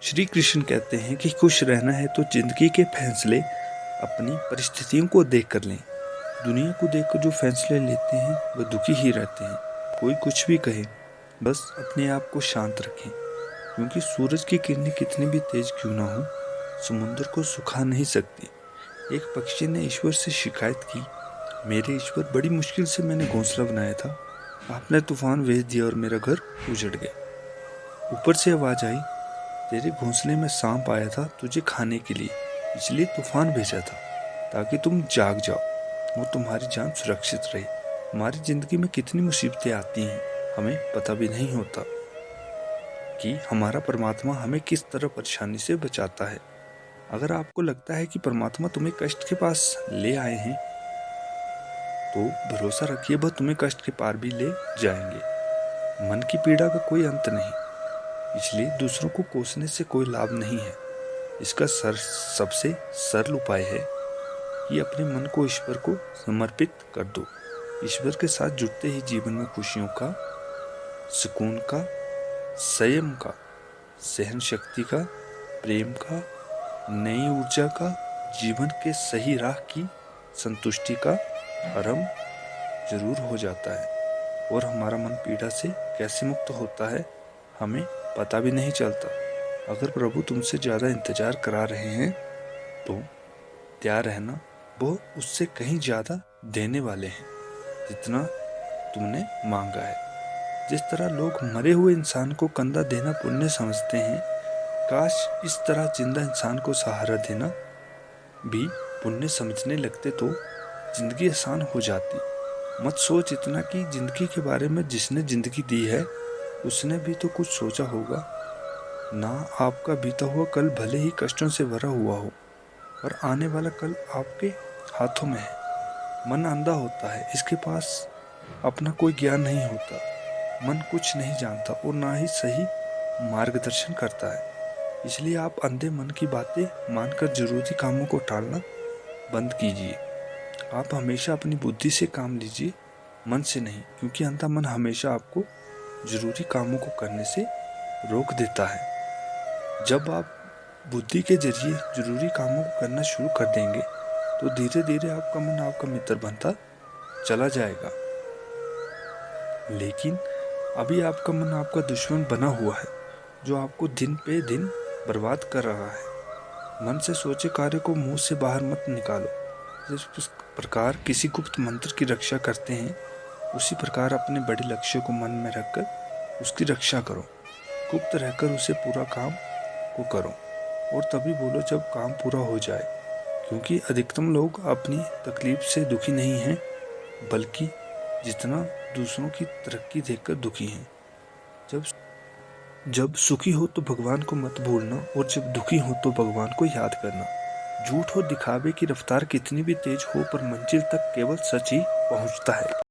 श्री कृष्ण कहते हैं कि खुश रहना है तो जिंदगी के फैसले अपनी परिस्थितियों को देख कर लें। दुनिया को देखकर जो फैसले लेते हैं वह दुखी ही रहते हैं। कोई कुछ भी कहे, बस अपने आप को शांत रखें, क्योंकि सूरज की किरणें कितनी भी तेज क्यों ना हो, समुद्र को सुखा नहीं सकती। एक पक्षी ने ईश्वर से शिकायत की, मेरे ईश्वर, बड़ी मुश्किल से मैंने घोंसला बनाया था, आपने तूफान भेज दिया और मेरा घर उजड़ गया। ऊपर से आवाज आई, तेरे घोंसले में सांप आया था तुझे खाने के लिए, इसलिए तूफान भेजा था ताकि तुम जाग जाओ और तुम्हारी जान सुरक्षित रहे। हमारी जिंदगी में कितनी मुसीबतें आती हैं, हमें पता भी नहीं होता कि हमारा परमात्मा हमें किस तरह परेशानी से बचाता है। अगर आपको लगता है कि परमात्मा तुम्हें कष्ट के पास ले आए हैं, तो भरोसा रखिए वह तुम्हें कष्ट के पार भी ले जाएंगे। मन की पीड़ा का कोई अंत नहीं, इसलिए दूसरों को कोसने से कोई लाभ नहीं है। इसका सबसे सरल उपाय है कि अपने मन को ईश्वर को समर्पित कर दो। ईश्वर के साथ जुड़ते ही जीवन में खुशियों का, सुकून का, संयम का, सहन शक्ति का, प्रेम का, नई ऊर्जा का, जीवन के सही राह की संतुष्टि का आरंभ जरूर हो जाता है। और हमारा मन पीड़ा से कैसे मुक्त होता है हमें पता भी नहीं चलता। अगर प्रभु तुमसे ज़्यादा इंतजार करा रहे हैं तो तैयार रहना, वो उससे कहीं ज़्यादा देने वाले हैं जितना तुमने मांगा है। जिस तरह लोग मरे हुए इंसान को कंधा देना पुण्य समझते हैं, काश इस तरह जिंदा इंसान को सहारा देना भी पुण्य समझने लगते तो जिंदगी आसान हो जाती। मत सोच इतना कि जिंदगी के बारे में जिसने जिंदगी दी है उसने भी तो कुछ सोचा होगा ना। आपका बीता हुआ कल भले ही कष्टों से भरा हुआ हो, और आने वाला कल आपके हाथों में है। मन अंधा होता है, इसके पास अपना कोई ज्ञान नहीं होता। मन कुछ नहीं जानता और ना ही सही मार्गदर्शन करता है। इसलिए आप अंधे मन की बातें मानकर जरूरी कामों को टालना बंद कीजिए। आप हमेशा अपनी बुद्धि से काम लीजिए, मन से नहीं, क्योंकि अंधा मन हमेशा आपको जरूरी कामों को करने से रोक देता है। जब आप बुद्धि के जरिए जरूरी कामों को करना शुरू कर देंगे तो धीरे धीरे आपका मन आपका मित्र बनता चला जाएगा। लेकिन अभी आपका मन आपका दुश्मन बना हुआ है, जो आपको दिन पे दिन बर्बाद कर रहा है। मन से सोचे कार्य को मुंह से बाहर मत निकालो। जिस प्रकार किसी गुप्त मंत्र की रक्षा करते हैं, उसी प्रकार अपने बड़े लक्ष्य को मन में रखकर उसकी रक्षा करो। गुप्त रहकर उसे पूरा काम को करो, और तभी बोलो जब काम पूरा हो जाए। क्योंकि अधिकतम लोग अपनी तकलीफ से दुखी नहीं हैं, बल्कि जितना दूसरों की तरक्की देखकर दुखी हैं। जब सुखी हो तो भगवान को मत भूलना, और जब दुखी हो तो भगवान को याद करना। झूठ और दिखावे की रफ्तार कितनी भी तेज हो, पर मंजिल तक केवल सच ही पहुंचता है।